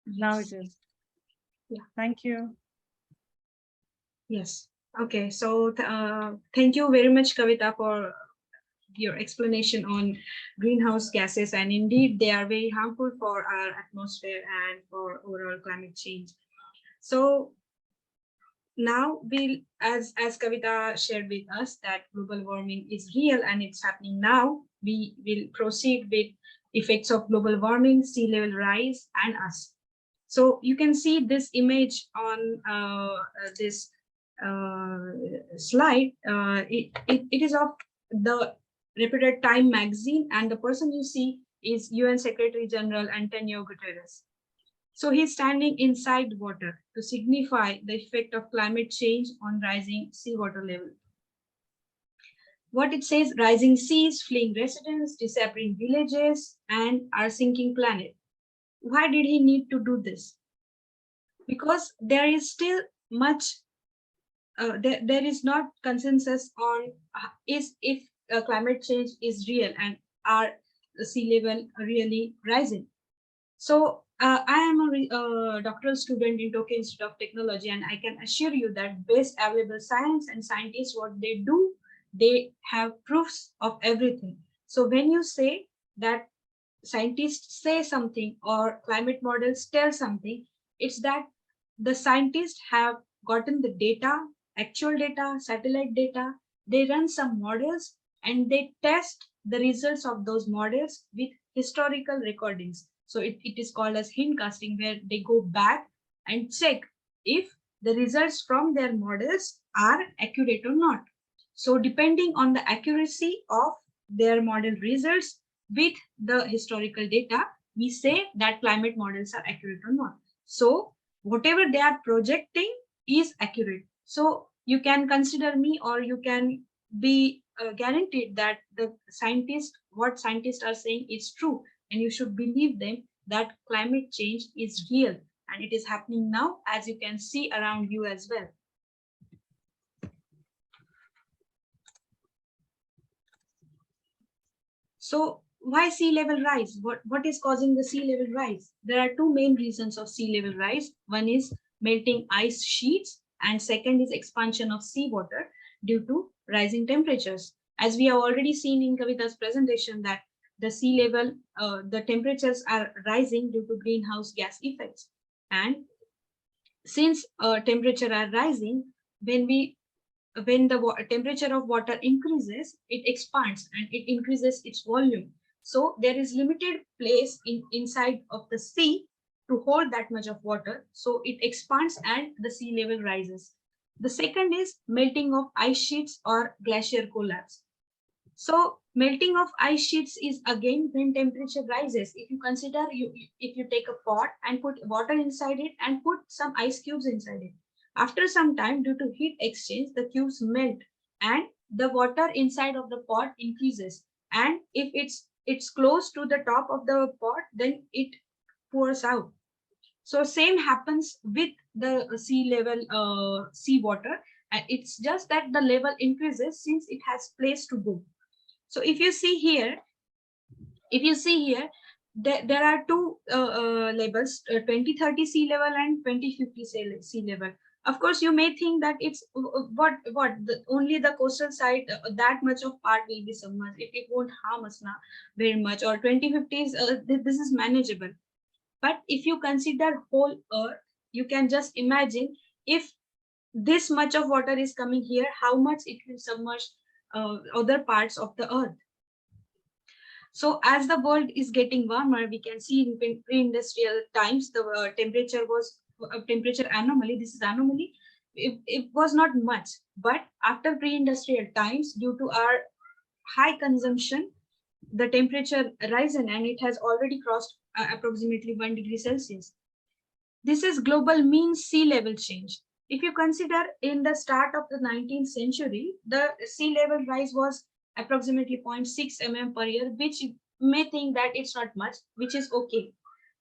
Now it is. Yeah. Thank you. Yes. Okay. So thank you very much, Kavita, for your explanation on greenhouse gases. And indeed, they are very harmful for our atmosphere and for overall climate change. So now we'll, as Kavita shared with us, that global warming is real and it's happening now. We will proceed with effects of global warming, sea level rise, and us. So you can see this image on this slide. It is of the reputed Time magazine, and the person you see is UN Secretary General Antonio Guterres. So he's standing inside water to signify the effect of climate change on rising seawater level. What it says: rising seas, fleeing residents, disappearing villages, and our sinking planet. Why did he need to do this? Because there is still much, there is not consensus on is if climate change is real and are the sea level really rising. So I am a doctoral student in Tokyo Institute of Technology, and I can assure you that based available science and scientists, what they do, they have proofs of everything. So when you say that scientists say something or climate models tell something, it's that the scientists have gotten the data, actual data, satellite data, they run some models and they test the results of those models with historical recordings. So it is called as hindcasting, where they go back and check if the results from their models are accurate or not. So depending on the accuracy of their model results with the historical data, we say that climate models are accurate or not. So whatever they are projecting is accurate. So you can consider me, or you can be guaranteed that the scientists, what scientists are saying is true, and you should believe them that climate change is real and it is happening now, as you can see around you as well. So why sea level rise? What is causing the sea level rise? There are two main reasons of sea level rise. One is melting ice sheets, and second is expansion of seawater due to rising temperatures. As we have already seen in Kavita's presentation, that the sea level, the temperatures are rising due to greenhouse gas effects. And since temperature are rising, when we when the temperature of water increases, it expands and it increases its volume. So there is limited place inside of the sea to hold that much of water. So it expands and the sea level rises. The second is melting of ice sheets or glacier collapse. So melting of ice sheets is again when temperature rises. If you consider, if you take a pot and put water inside it and put some ice cubes inside it, after some time, due to heat exchange, the cubes melt and the water inside of the pot increases. And if it's close to the top of the pot, then it pours out. So same happens with the sea level, sea water. It's just that the level increases since it has place to go. So if you see here, there are two levels, 2030 sea level and 2050 sea level. Of course, you may think that it's only the coastal side, that much of part will be submerged. It won't harm us now very much. Or 2050s, this is manageable. But if you consider whole Earth, you can just imagine if this much of water is coming here, how much it will submerge other parts of the Earth. So as the world is getting warmer, we can see in pre-industrial times the temperature was temperature anomaly. This is anomaly. It was not much, but after pre-industrial times, due to our high consumption, the temperature risen and it has already crossed approximately 1 degree Celsius. This is global mean sea level change. If you consider in the start of the 19th century, the sea level rise was approximately 0.6 mm per year, which you may think that it's not much, which is okay.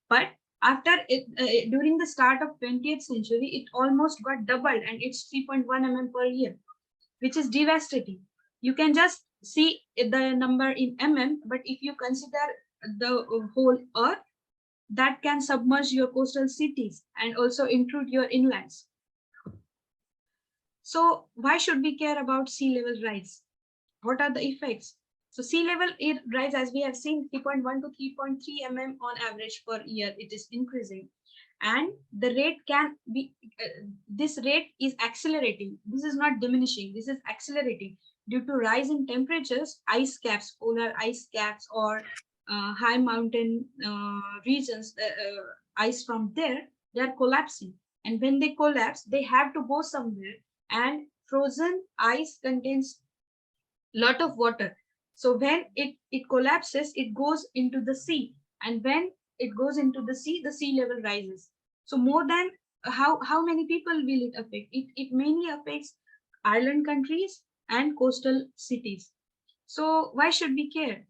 But after it, during the start of 20th century, it almost got doubled and it's 3.1 mm per year, which is devastating. You can just see the number in mm, but if you consider the whole Earth, that can submerge your coastal cities and also intrude your inlands. So why should we care about sea level rise? What are the effects? So sea level rise, as we have seen, 3.1 to 3.3 mm on average per year, it is increasing. And the rate can be, this rate is accelerating. This is not diminishing, this is accelerating due to rise in temperatures, ice caps, polar ice caps, or high mountain regions, ice from there, they are collapsing. And when they collapse, they have to go somewhere. And frozen ice contains lot of water. So when it collapses, it goes into the sea. And when it goes into the sea level rises. So more than how many people will it affect? It mainly affects island countries and coastal cities. So why should we care?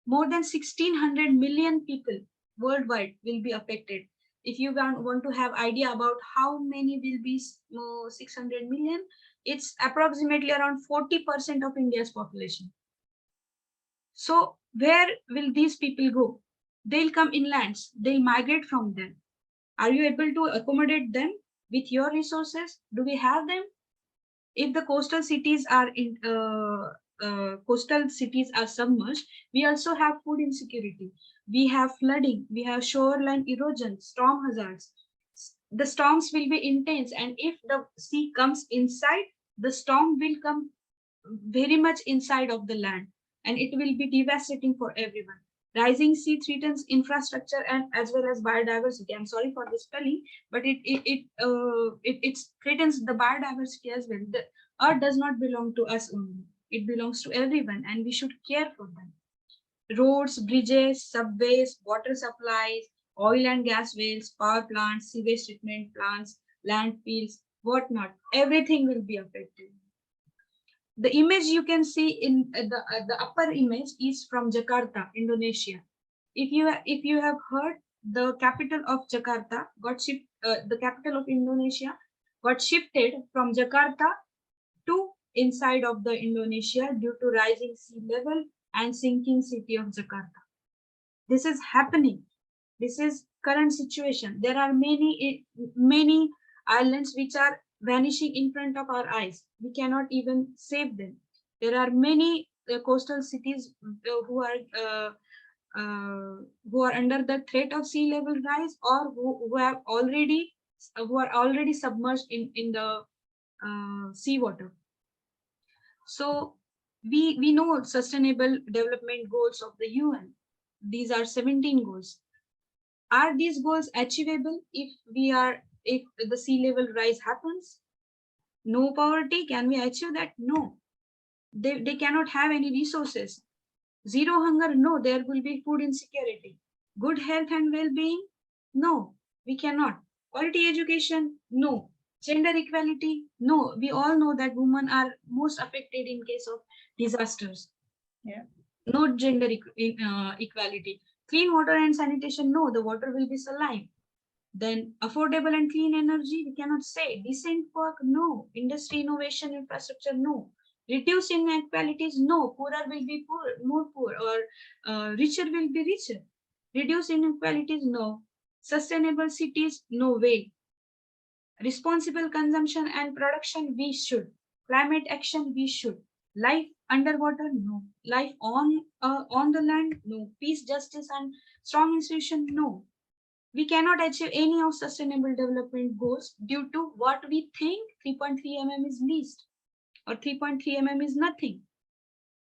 More than 1600 million people worldwide will be affected. If you want to have idea about how many will be 600 million, it's approximately around 40% of India's population. So where will these people go? They'll come inlands, they'll migrate from them. Are you able to accommodate them with your resources? Do we have them? If the coastal cities are submerged, we also have food insecurity. We have flooding, we have shoreline erosion, storm hazards. The storms will be intense, and if the sea comes inside, the storm will come very much inside of the land, and it will be devastating for everyone. Rising sea threatens infrastructure and as well as biodiversity. I'm sorry for the spelling, but it threatens the biodiversity as well. The earth does not belong to us only; it belongs to everyone, and we should care for them. Roads, bridges, subways, water supplies, oil and gas wells, power plants, sewage treatment plants, landfills, whatnot. Everything will be affected. The image you can see in the upper image is from Jakarta, Indonesia. If you have heard, the capital of Jakarta got the capital of Indonesia got shifted from Jakarta to inside of the Indonesia due to rising sea level and sinking city of Jakarta. This is happening. This is current situation. There are many islands which are vanishing in front of our eyes. We cannot even save them. There are many coastal cities who are under the threat of sea level rise, or who are already submerged in the seawater. So we know sustainable development goals of the UN. These are 17 goals. Are these goals achievable if the sea level rise happens? No poverty, can we achieve that? No. They cannot have any resources. Zero hunger, no, there will be food insecurity. Good health and well-being, no, we cannot. Quality education, no. Gender equality, no. We all know that women are most affected in case of disasters. Yeah. No gender equality. Clean water and sanitation, no, the water will be saline. Then affordable and clean energy, we cannot say. Decent work, no. Industry, innovation, infrastructure, no. Reduce inequalities, no. Poorer will be more poor, or richer will be richer. Reduce inequalities, no. Sustainable cities, no way. Responsible consumption and production, we should. Climate action, we should. Life underwater, no. Life on the land, no. Peace, justice, and strong institution, no. We cannot achieve any of sustainable development goals due to what we think 3.3 mm is least, or 3.3 mm is nothing.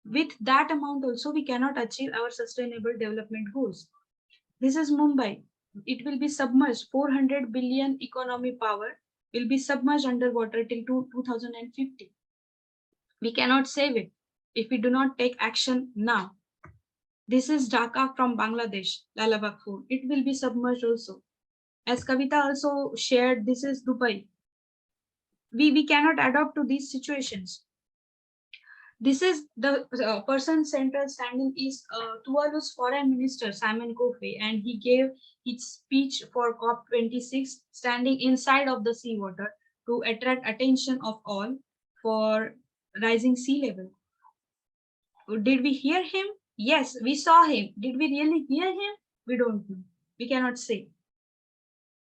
With that amount also, we cannot achieve our sustainable development goals. This is Mumbai. It will be submerged. 400 billion economy power will be submerged underwater till 2050. We cannot save it if we do not take action now. This is Dhaka from Bangladesh, Lalabag Fort. It will be submerged also. As Kavita also shared, this is Dubai. We cannot adapt to these situations. This is the person central standing is Tuvalu's foreign minister, Simon Kofe, and he gave his speech for COP26 standing inside of the seawater to attract attention of all for rising sea level. Did we hear him? Yes, we saw him. Did we really hear him? We don't know. We cannot say.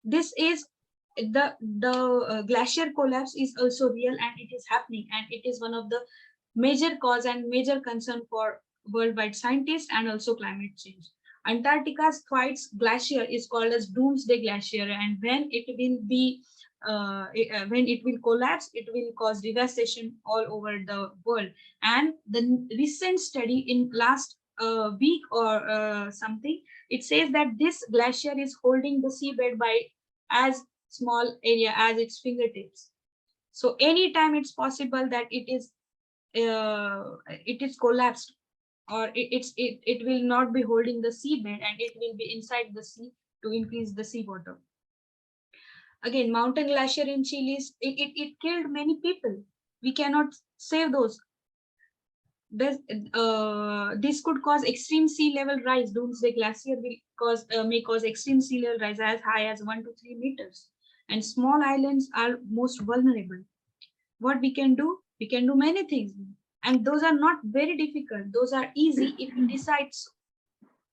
This is the glacier collapse is also real, and it is happening, and it is one of the major cause and major concern for worldwide scientists and also climate change. Antarctica's Thwaites Glacier is called as Doomsday Glacier, and when it will collapse, it will cause devastation all over the world. And the recent study in last week or something, it says that this glacier is holding the seabed by as small area as its fingertips. So anytime it's possible that it is collapsed, or it will not be holding the seabed, and it will be inside the sea to increase the seawater. Again, mountain glacier in Chile, it killed many people. We cannot save those. This could cause extreme sea level rise. Doomsday Glacier will may cause extreme sea level rise as high as 1 to 3 meters. And small islands are most vulnerable. What we can do? We can do many things. And those are not very difficult. Those are easy if we decide so.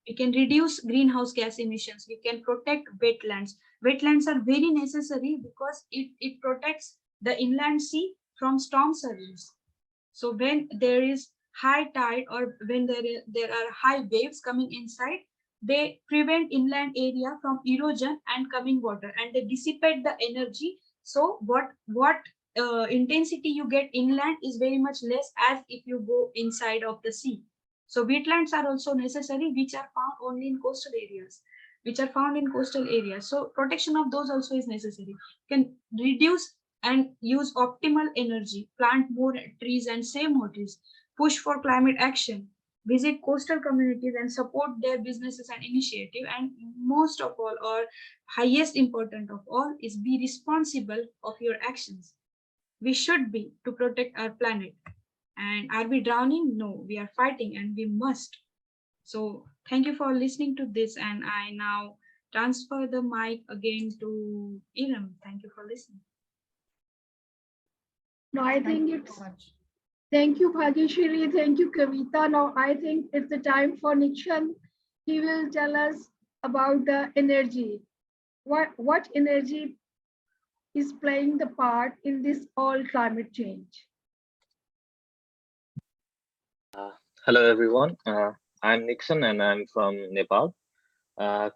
We can reduce greenhouse gas emissions. We can protect wetlands. Wetlands are very necessary because it protects the inland sea from storm surges. So when there is high tide, or when there are high waves coming inside, they prevent inland area from erosion and coming water, and they dissipate the energy. So what intensity you get inland is very much less as if you go inside of the sea. So wetlands are also necessary, which are found only in coastal areas, So protection of those also is necessary. Can reduce and use optimal energy, plant more trees and save more trees, push for climate action, visit coastal communities and support their businesses and initiative, and most of all, or highest important of all, is be responsible of your actions. We should be to protect our planet. And are we drowning? No, we are fighting and we must. So thank you for listening to this, and I now transfer the mic again to Iram. Thank you for listening. No, I think it's. Thank you, Bhageshwari. Thank you, Kavita. Now I think it's the time for Nikshan. He will tell us about the energy. What energy is playing the part in this all climate change? Hello everyone, I'm Nixon and I'm from Nepal.